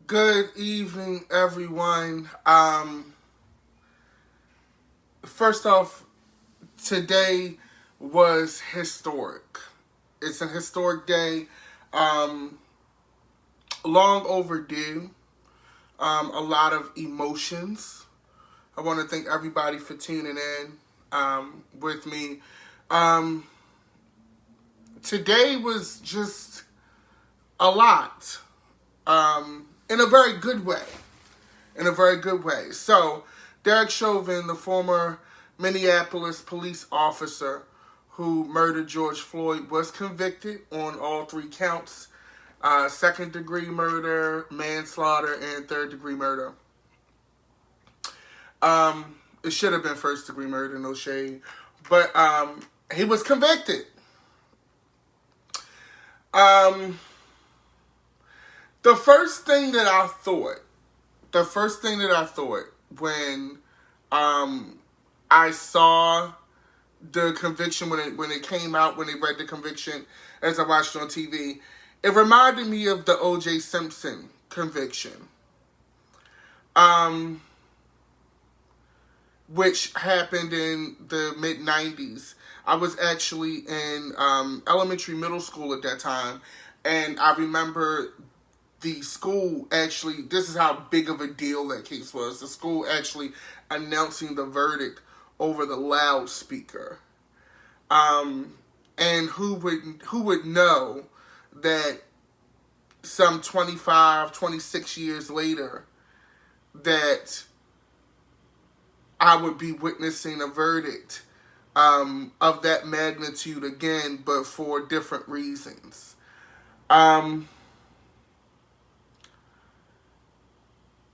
Good evening, everyone. First off, today was historic. It's a historic day, um, long overdue. A lot of emotions. I want to thank everybody for tuning in with me. Um, Today was just a lot, in a very good way. In a very good way. So, Derek Chauvin, the former Minneapolis police officer who murdered George Floyd, was convicted on all three counts: second-degree murder, manslaughter, and third-degree murder. It should have been first-degree murder, no shade. But he was convicted. Um, the first thing that I thought when I saw the conviction, when it came out, when they read the conviction, as I watched on TV, it reminded me of the O.J. Simpson conviction, which happened in the mid-90s. I was actually in elementary, middle school at that time, and I remember the school actually, this is how big of a deal that case was, the school actually announcing the verdict over the loudspeaker. And who would know that some 25, 26 years later that I would be witnessing a verdict of that magnitude again, but for different reasons.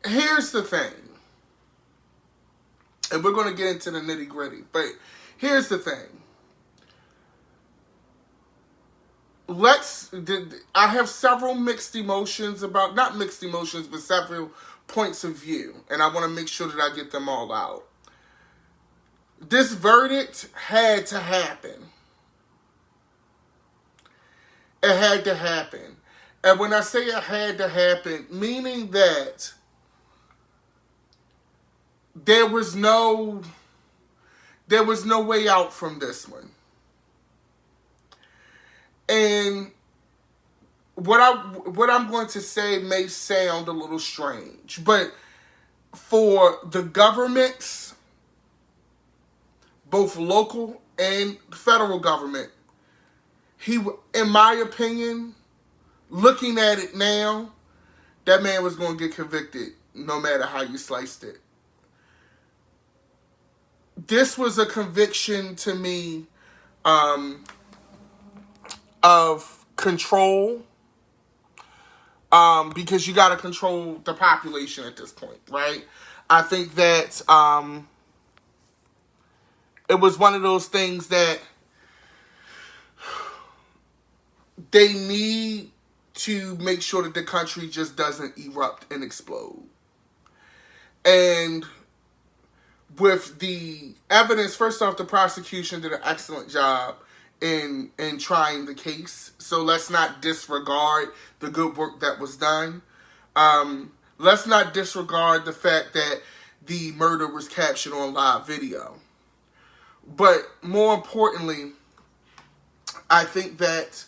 Here's the thing, and we're going to get into the nitty gritty, but here's the thing. I have several mixed emotions about, not mixed emotions, but several points of view, and I want to make sure that I get them all out. This verdict had to happen. It had to happen. And when I say it had to happen, meaning that there was no way out from this one. And what I'm going to say may sound a little strange, but for the governments, both local and federal government, in my opinion, looking at it now, that man was going to get convicted no matter how you sliced it. This was a conviction to me of control, because you got to control the population at this point, right? I think that it was one of those things that they need to make sure that the country just doesn't erupt and explode. And with the evidence, first off, the prosecution did an excellent job in trying the case. So let's not disregard the good work that was done. Let's not disregard the fact that the murder was captured on live video. But more importantly, I think that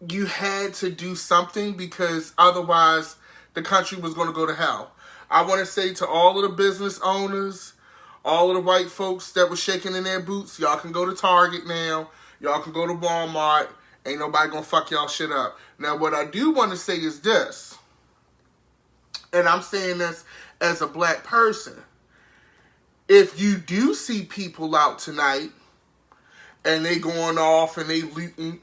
you had to do something, because otherwise the country was going to go to hell. I want to say to all of the business owners, all of the white folks that were shaking in their boots, y'all can go to Target now. Y'all can go to Walmart. Ain't nobody going to fuck y'all shit up. Now, what I do want to say is this, and I'm saying this as a black person. If you do see people out tonight and they going off and they looting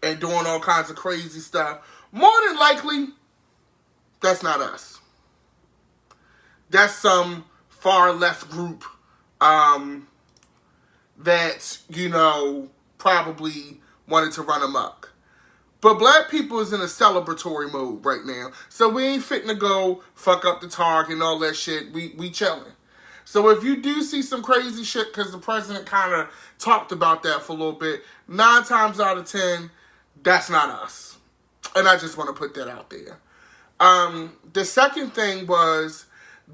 and doing all kinds of crazy stuff, more than likely, that's not us. That's some far left group that, probably wanted to run amok. But black people is in a celebratory mode right now. So we ain't fitting to go fuck up the Target and all that shit. We chilling. So if you do see some crazy shit, because the president kind of talked about that for a little bit, 9 times out of 10, that's not us. And I just want to put that out there. The second thing was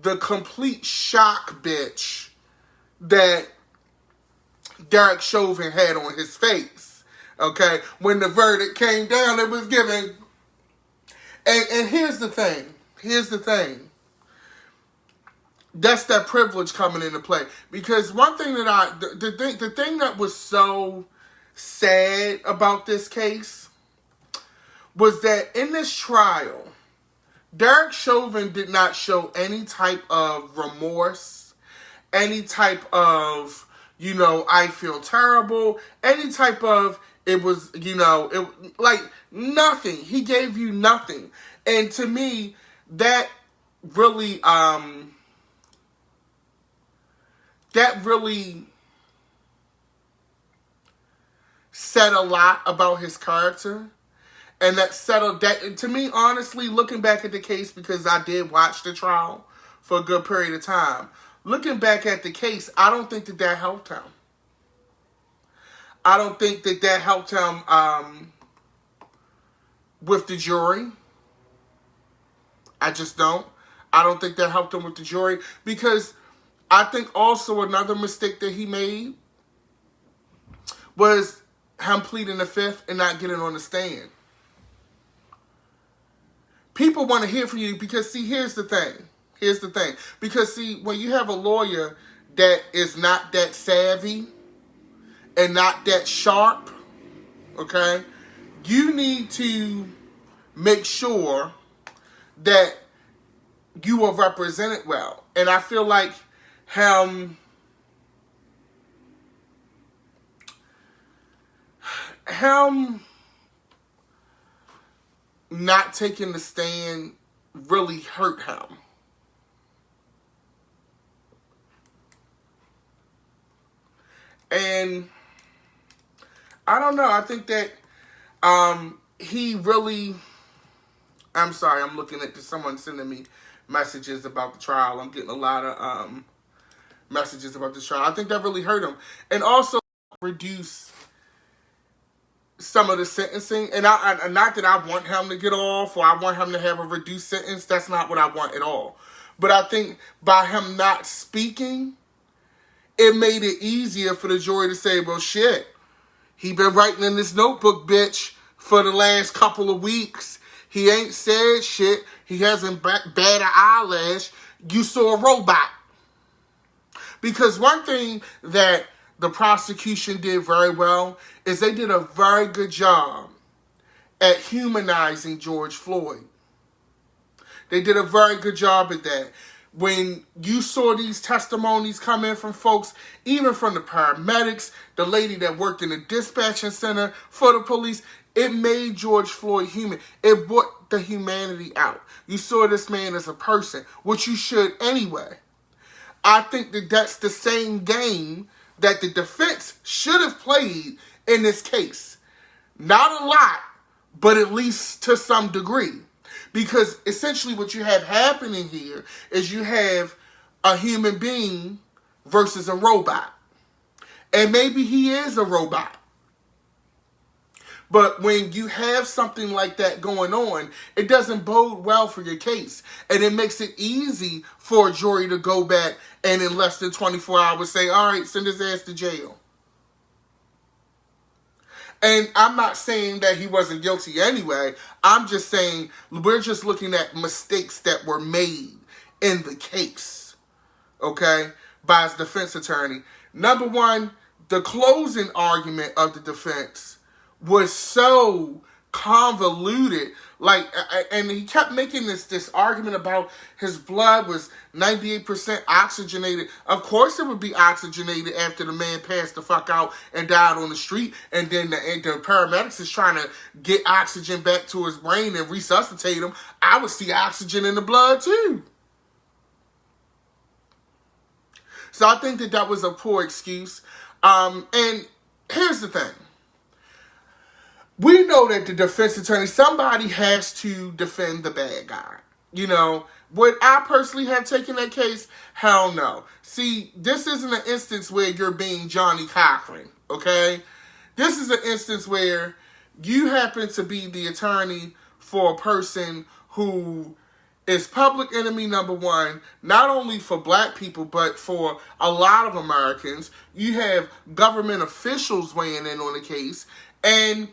the complete shock, bitch, that Derek Chauvin had on his face. Okay? When the verdict came down, it was given. And here's the thing. Here's the thing. That's that privilege coming into play. Because one thing that the thing that was so sad about this case was that in this trial, Derek Chauvin did not show any type of remorse, any type of, I feel terrible, any type of, it was, like nothing. He gave you nothing. And to me, that really said a lot about his character. And that settled that. To me, honestly, looking back at the case, because I did watch the trial for a good period of time, looking back at the case, I don't think that helped him. I don't think that helped him with the jury. I just don't. I don't think that helped him with the jury, because I think also another mistake that he made was him pleading the fifth and not getting on the stand. People want to hear from you because, see, here's the thing. Here's the thing. Because, see, when you have a lawyer that is not that savvy and not that sharp, okay, you need to make sure that you are represented well. And I feel like him not taking the stand really hurt him. And I don't know. I think that he really... I'm sorry. I'm looking at someone sending me messages about the trial. I'm getting a lot of messages about the trial. I think that really hurt him. And also reduce some of the sentencing. And not that I want him to get off or I want him to have a reduced sentence. That's not what I want at all. But I think by him not speaking, it made it easier for the jury to say, well, shit, he been writing in this notebook, bitch, for the last couple of weeks. He ain't said shit. He hasn't batted an eyelash. You saw a robot. Because one thing that the prosecution did very well is they did a very good job at humanizing George Floyd. They did a very good job at that. When you saw these testimonies come in from folks, even from the paramedics, the lady that worked in the dispatching center for the police, it made George Floyd human. It brought the humanity out. You saw this man as a person, which you should anyway. I think that that's the same game that the defense should have played in this case. Not a lot, but at least to some degree. Because essentially what you have happening here is you have a human being versus a robot. And maybe he is a robot. But when you have something like that going on, it doesn't bode well for your case. And it makes it easy for a jury to go back and in less than 24 hours say, all right, send his ass to jail. And I'm not saying that he wasn't guilty anyway. I'm just saying we're just looking at mistakes that were made in the case, okay, by his defense attorney. Number one, the closing argument of the defense was so convoluted, and he kept making this argument about his blood was 98% oxygenated. Of course it would be oxygenated after the man passed the fuck out and died on the street, and then the paramedics is trying to get oxygen back to his brain and resuscitate him. I would see oxygen in the blood too. So I think that was a poor excuse. And here's the thing. We know that the defense attorney, somebody has to defend the bad guy. You know, would I personally have taken that case? Hell no. See, this isn't an instance where you're being Johnny Cochran, okay? This is an instance where you happen to be the attorney for a person who is public enemy number one, not only for black people, but for a lot of Americans. You have government officials weighing in on the case, and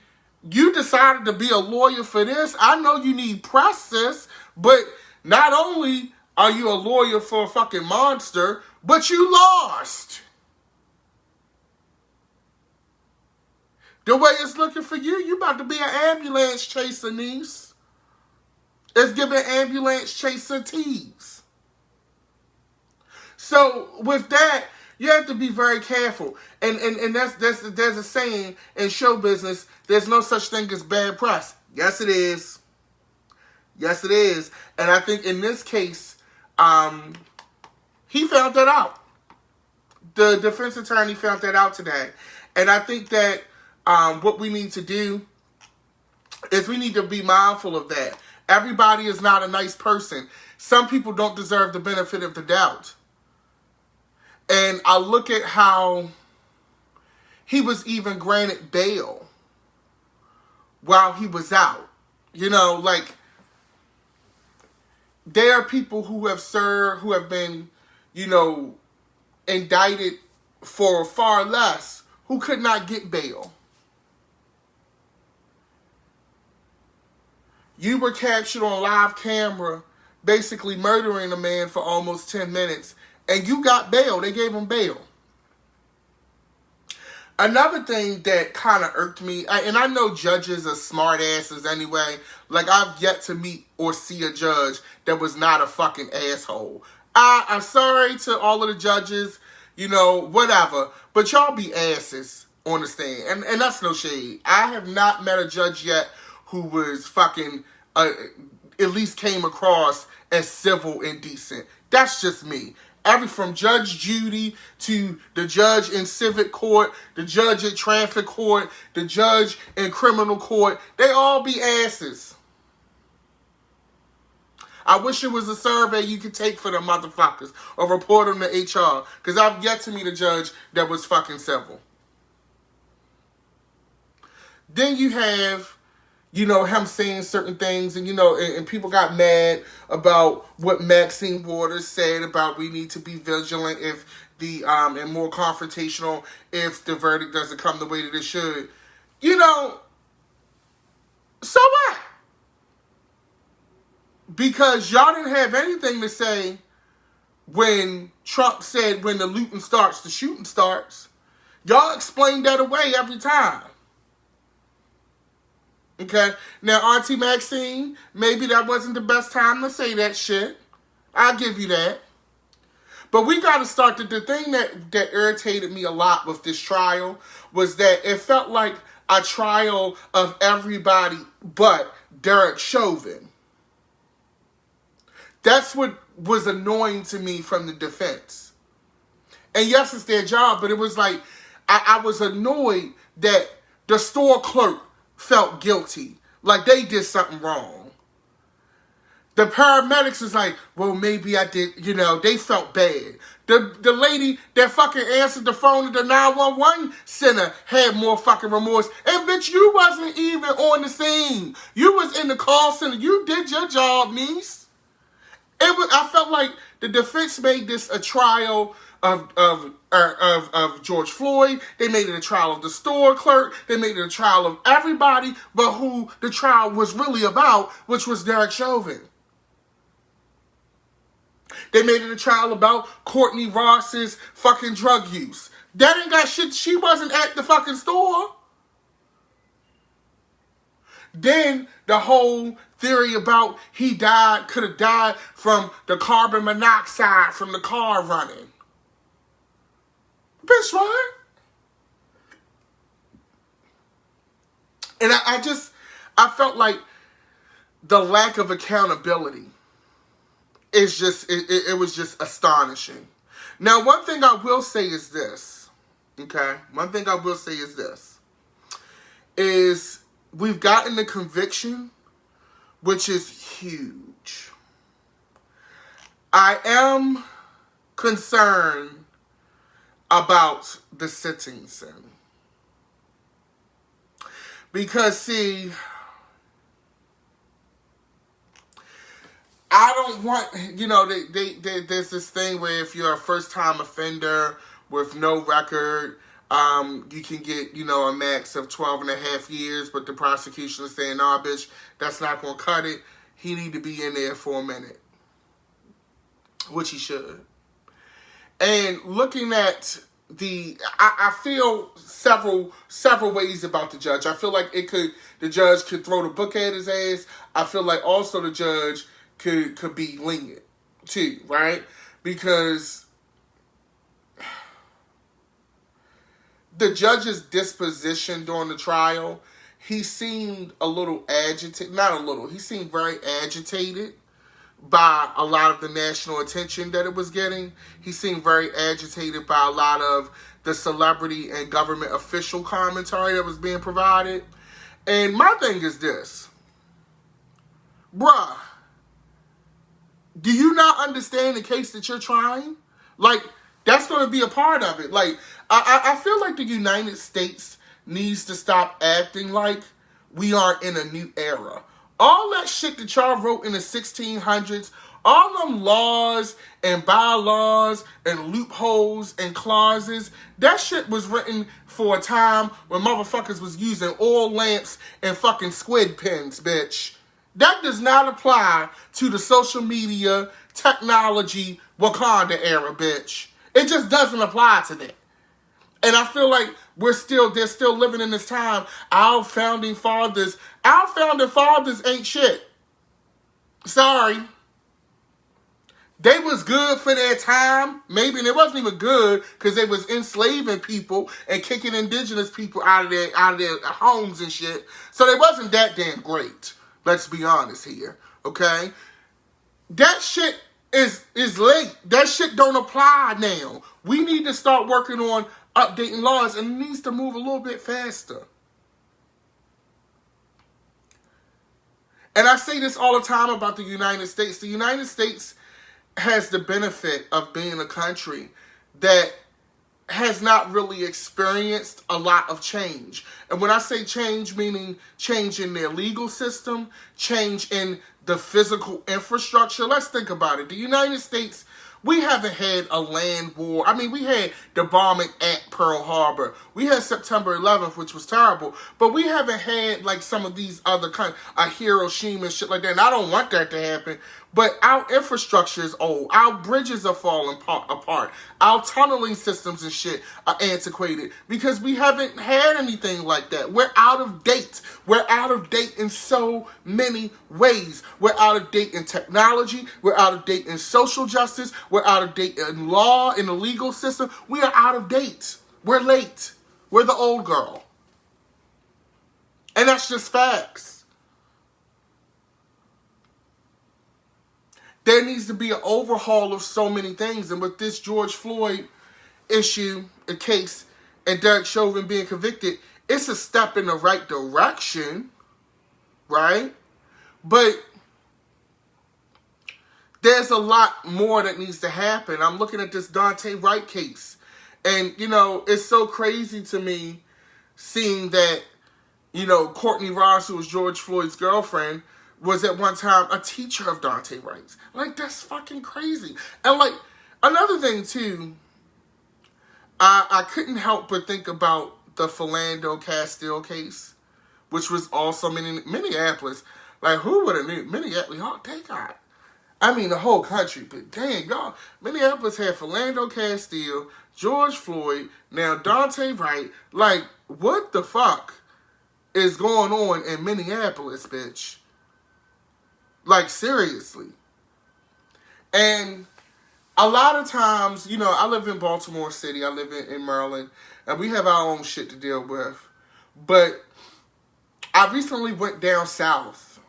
you decided to be a lawyer for this. I know you need press, sis, but not only are you a lawyer for a fucking monster, but you lost. The way it's looking for you, you about to be an ambulance chaser, niece. It's giving ambulance chaser tease. So with that, you have to be very careful. And there's a saying in show business, there's no such thing as bad press. Yes, it is. Yes, it is. And I think in this case, he found that out. The defense attorney found that out today. And I think that what we need to do is we need to be mindful of that. Everybody is not a nice person. Some people don't deserve the benefit of the doubt. And I look at how he was even granted bail while he was out. You know, like, there are people who have served, who have been, you know, indicted for far less, who could not get bail. You were captured on live camera basically murdering a man for almost 10 minutes, and you got bail. They gave him bail. Another thing that kind of irked me, and I know judges are smart asses anyway. Like, I've yet to meet or see a judge that was not a fucking asshole. I'm sorry to all of the judges, you know, whatever. But y'all be asses on the stand. And that's no shade. I have not met a judge yet who was fucking, at least came across as civil and decent. That's just me. From Judge Judy to the judge in civic court, the judge at traffic court, the judge in criminal court, they all be asses. I wish it was a survey you could take for them motherfuckers or report them to HR, because I've yet to meet a judge that was fucking civil. Then you have, you know, him saying certain things, and, you know, and people got mad about what Maxine Waters said about we need to be vigilant if the, and more confrontational if the verdict doesn't come the way that it should. You know, so what? Because y'all didn't have anything to say when Trump said when the looting starts, the shooting starts. Y'all explained that away every time. Okay, now Auntie Maxine, maybe that wasn't the best time to say that shit. I'll give you that. But we got to start the thing that irritated me a lot with this trial was that it felt like a trial of everybody but Derek Chauvin. That's what was annoying to me from the defense. And yes, it's their job, but it was like, I was annoyed that the store clerk felt guilty. Like they did something wrong. The paramedics is like, well, maybe I did, you know, they felt bad. The lady that fucking answered the phone at the 911 center had more fucking remorse. And bitch, you wasn't even on the scene. You was in the call center. You did your job, niece. I felt like the defense made this a trial of George Floyd. They made it a trial of the store clerk. They made it a trial of everybody but who the trial was really about, which was Derek Chauvin. They made it a trial about Courtney Ross's fucking drug use. That ain't got shit. She wasn't at the fucking store. Then the whole theory about he could have died from the carbon monoxide from the car running. Bitch, what? And I felt like the lack of accountability is just, it was just astonishing. Now, one thing I will say is this, okay? One thing I will say is this, is we've gotten the conviction, which is huge. I am concerned about the sentencing. Because, see, I don't want, there's this thing where if you're a first-time offender with no record, you can get, a max of 12 and a half years, but the prosecution is saying, nah, bitch, that's not going to cut it. He need to be in there for a minute, which he should. And looking at I feel several ways about the judge. I feel like the judge could throw the book at his ass. I feel like also the judge could be lenient too, right? Because the judge's disposition during the trial, he seemed a little agitated. Not a little. He seemed very agitated by a lot of the national attention that it was getting. He seemed very agitated by a lot of the celebrity and government official commentary that was being provided. And my thing is this. Bruh, do you not understand the case that you're trying? Like, that's going to be a part of it. Like, I feel like the United States needs to stop acting like we are in a new era. All that shit that y'all wrote in the 1600s, all them laws and bylaws and loopholes and clauses, that shit was written for a time when motherfuckers was using oil lamps and fucking squid pens, bitch. That does not apply to the social media, technology, Wakanda era, bitch. It just doesn't apply to that. And I feel like they're still living in this time. Our founding fathers ain't shit. Sorry. They was good for their time. Maybe they wasn't even good because they was enslaving people and kicking indigenous people out of their homes and shit. So they wasn't that damn great. Let's be honest here. Okay? That shit is late. That shit don't apply now. We need to start working on updating laws, and it needs to move a little bit faster. And I say this all the time about the United States. The United States has the benefit of being a country that has not really experienced a lot of change. And when I say change, meaning change in their legal system, change in the physical infrastructure. Let's think about it. The United States, we haven't had a land war. I mean, we had the bombing at Pearl Harbor. We had September 11th, which was terrible. But we haven't had, like, some of these other kinds, a Hiroshima and shit like that. And I don't want that to happen. But our infrastructure is old. Our bridges are falling apart. Our tunneling systems and shit are antiquated. Because we haven't had anything like that. We're out of date. We're out of date in so many ways. We're out of date in technology. We're out of date in social justice. We're out of date in law, in the legal system. We are out of date. We're late. We're the old girl. And that's just facts. There needs to be an overhaul of so many things. And with this George Floyd issue, a case, and Derek Chauvin being convicted, it's a step in the right direction, right? But there's a lot more that needs to happen. I'm looking at this Dante Wright case. And, it's so crazy to me seeing that, Courtney Ross, who was George Floyd's girlfriend, was at one time a teacher of Dante Wright's. Like, that's fucking crazy. And, like, another thing, too, I couldn't help but think about the Philando Castile case, which was also Minneapolis. Like, who would have knew? Minneapolis, they got, the whole country, but dang, y'all, Minneapolis had Philando Castile, George Floyd, now Dante Wright. Like, what the fuck is going on in Minneapolis, bitch? Like, seriously. And a lot of times, I live in Baltimore City. I live in Maryland. And we have our own shit to deal with. But I recently went down south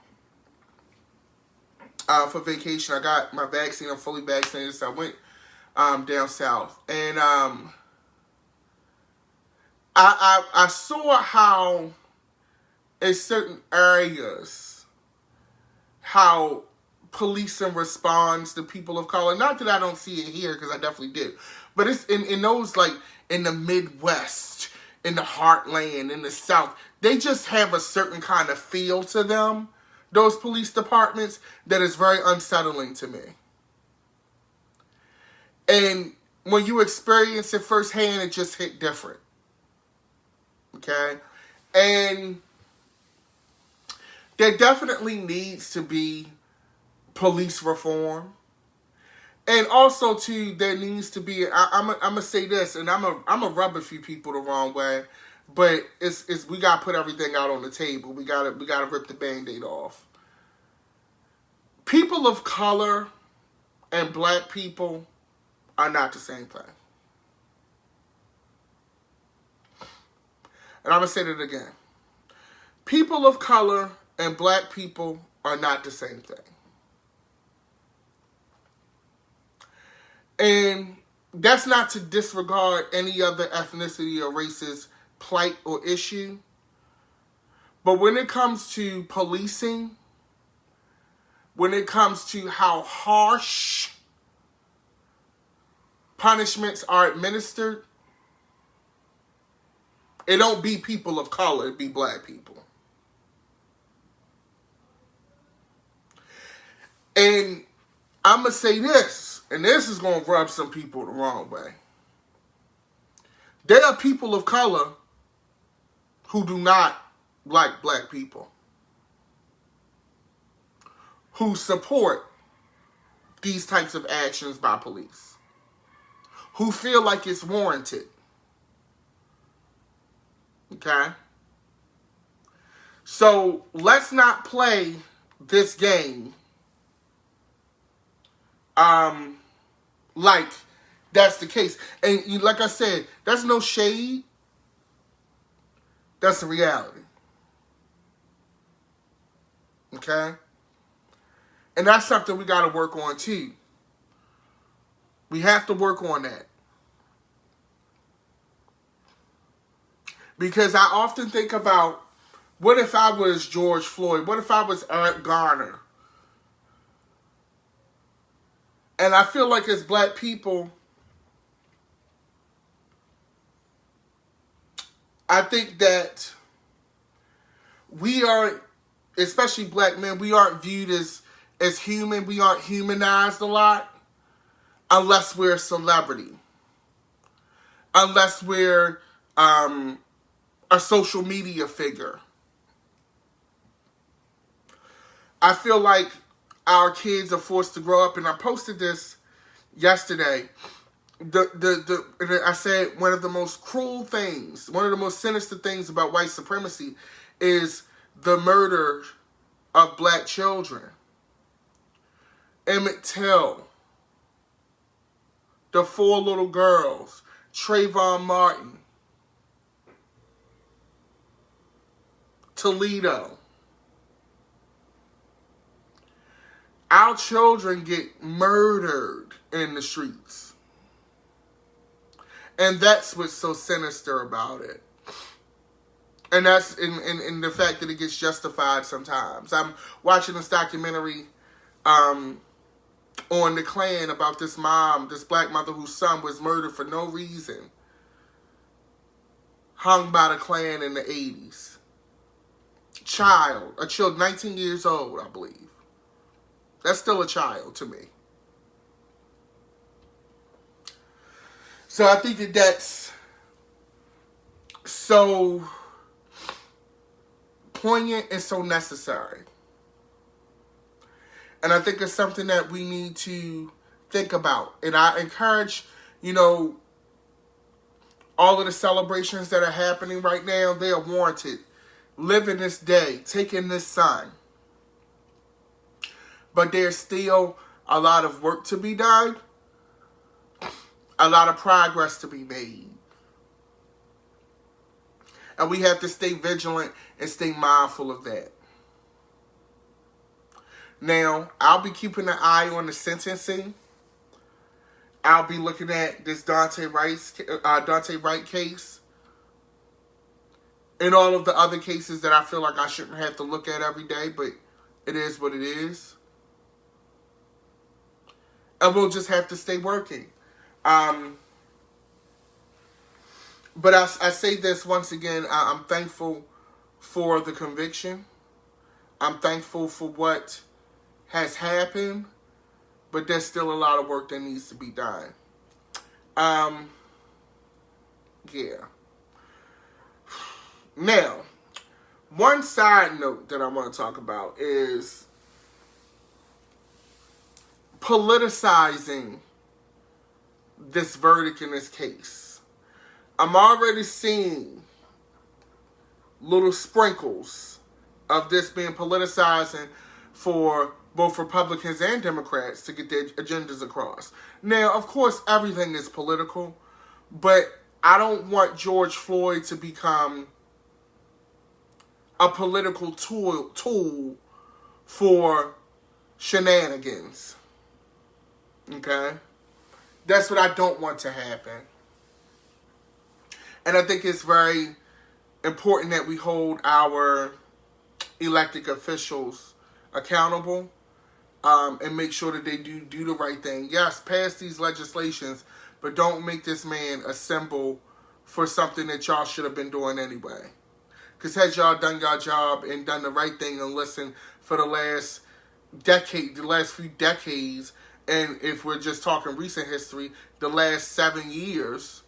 for vacation. I got my vaccine. I'm fully vaccinated. So I went down south. And I saw how in certain areas, how policing responds to people of color. Not that I don't see it here, because I definitely do. But it's in those, like, in the Midwest, in the heartland, in the South. They just have a certain kind of feel to them those police departments that is very unsettling to me. And when you experience it firsthand, it just hit different. Okay? And there definitely needs to be police reform. And also, too, there needs to be, I'm going to say this, and I'm a rub a few people the wrong way, but it's we got to put everything out on the table. We got to rip the Band-Aid off. People of color and black people are not the same thing. And I'm going to say that again. People of color and black people are not the same thing. And that's not to disregard any other ethnicity or race's plight or issue. But when it comes to policing, when it comes to how harsh punishments are administered, it don't be people of color, it be black people. And I'm going to say this, and this is going to rub some people the wrong way. There are people of color who do not like black people, who support these types of actions by police, who feel like it's warranted. Okay? So let's not play this game like that's the case. And like I said, that's no shade. That's the reality. Okay? And that's something we got to work on too. We have to work on that. Because I often think about, what if I was George Floyd? What if I was Eric Garner? And I feel like as black people, I think that we are, especially black men, we aren't viewed as human. We aren't humanized a lot unless we're a celebrity. Unless we're a social media figure. I feel like our kids are forced to grow up, and I posted this yesterday. I said one of the most cruel things, one of the most sinister things about white supremacy is the murder of black children. Emmett Till, the 4 little girls, Trayvon Martin, Toledo. Our children get murdered in the streets. And that's what's so sinister about it. And that's in the fact that it gets justified sometimes. I'm watching this documentary on the Klan about this mom, this black mother whose son was murdered for no reason. Hung by the Klan in the 80s. A child, 19 years old, I believe. That's still a child to me. So I think that that's so poignant and so necessary. And I think it's something that we need to think about. And I encourage, all of the celebrations that are happening right now, they are warranted. Live in this day, take in this sun. But there's still a lot of work to be done. A lot of progress to be made. And we have to stay vigilant and stay mindful of that. Now, I'll be keeping an eye on the sentencing. I'll be looking at this Dante Wright case. And all of the other cases that I feel like I shouldn't have to look at every day. But it is what it is. And we'll just have to stay working. But I say this once again, I'm thankful for the conviction. I'm thankful for what has happened, but there's still a lot of work that needs to be done. Yeah. Now, one side note that I want to talk about is politicizing this verdict in this case. I'm already seeing little sprinkles of this being politicizing for both Republicans and Democrats to get their agendas across. Now, of course, everything is political, but I don't want George Floyd to become a political tool for shenanigans. Okay? That's what I don't want to happen. And I think it's very important that we hold our elected officials accountable, and make sure that they do the right thing. Yes, pass these legislations, but don't make this man a symbol for something that y'all should have been doing anyway. Because had y'all done your job and done the right thing and listened for the last few decades, and if we're just talking recent history, the last 7 years,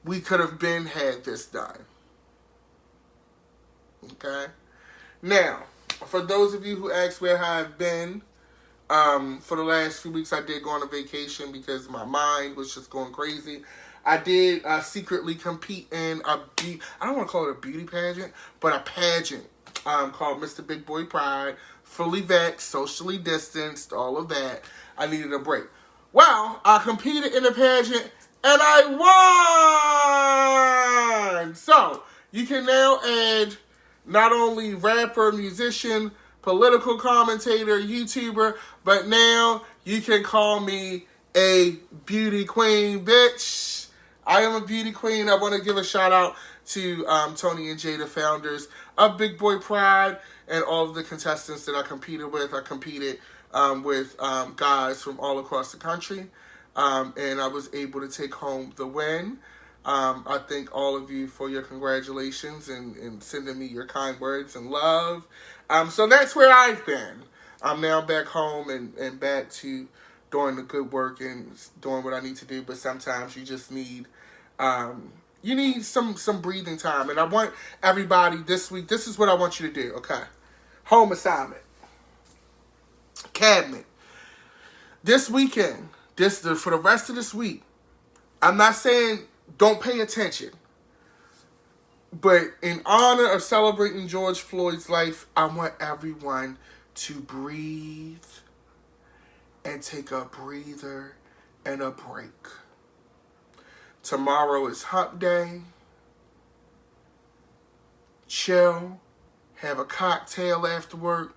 we could have been had this done. Okay? Now, for those of you who asked where I've been, for the last few weeks I did go on a vacation because my mind was just going crazy. I did secretly compete in I don't want to call it a beauty pageant, but a pageant called Mr. Big Boy Pride, fully vaxxed, socially distanced, all of that. I needed a break. Well, I competed in a pageant and I won! So, you can now add not only rapper, musician, political commentator, YouTuber, but now you can call me a beauty queen, bitch. I am a beauty queen. I want to give a shout out to Tony and Jay, the founders of Big Boy Pride, and all of the contestants that I competed with. I competed with guys from all across the country, and I was able to take home the win. I thank all of you for your congratulations and sending me your kind words and love. So that's where I've been. I'm now back home and back to doing the good work and doing what I need to do. But sometimes you just need, you need some breathing time. And I want everybody this week, this is what I want you to do, okay? Home assignment. Cabinet. This weekend, for the rest of this week, I'm not saying don't pay attention. But in honor of celebrating George Floyd's life, I want everyone to breathe and take a breather and a break. Tomorrow is hump day. Chill, have a cocktail after work,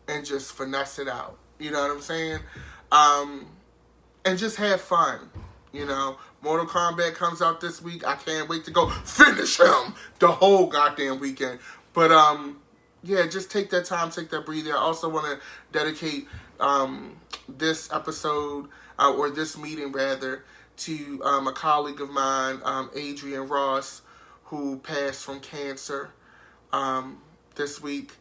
and just finesse it out. You know what I'm saying? And just have fun. You know, Mortal Kombat comes out this week. I can't wait to go finish him the whole goddamn weekend. But, yeah, just take that time, take that breather. I also want to dedicate this episode, or this meeting, rather, to a colleague of mine, Adrian Ross, who passed from cancer this week.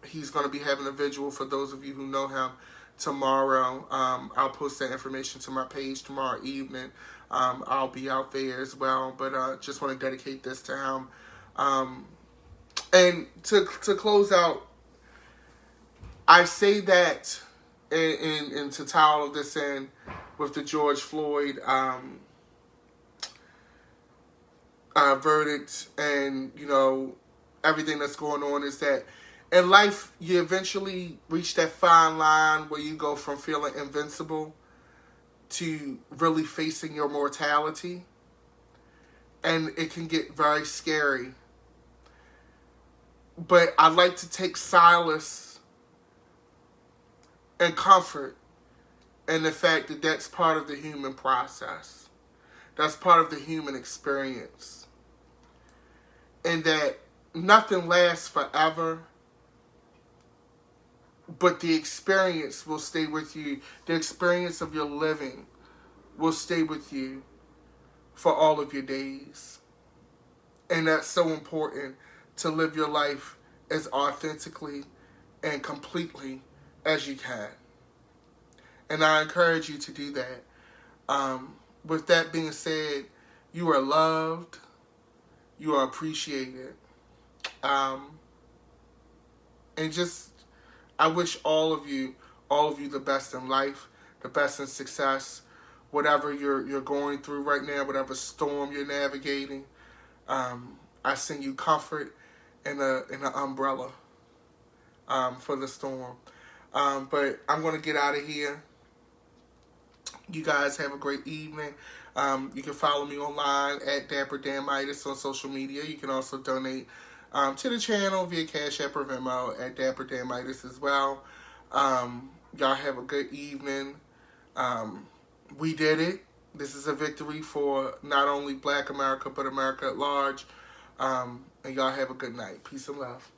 He's going to be having a vigil, for those of you who know him, tomorrow. I'll post that information to my page tomorrow evening. I'll be out there as well, but just want to dedicate this to him. And to close out, I say that and to tie all of this in with the George Floyd verdict and, you know, everything that's going on, is that in life, you eventually reach that fine line where you go from feeling invincible to really facing your mortality. And it can get very scary. But I like to take solace and comfort in the fact that that's part of the human process. That's part of the human experience. And that nothing lasts forever. But the experience will stay with you. The experience of your living will stay with you for all of your days. And that's so important, to live your life as authentically and completely as you can. And I encourage you to do that. With that being said, you are loved. You are appreciated. And just, I wish all of you the best in life, the best in success, whatever you're going through right now, whatever storm you're navigating. I send you comfort and an umbrella for the storm. But I'm going to get out of here. You guys have a great evening. You can follow me online at Dapper Damitis on social media. You can also donate to the channel via Cash App or Venmo at Dapper Damitis as well. Y'all have a good evening. We did it. This is a victory for not only Black America, but America at large. And y'all have a good night. Peace and love.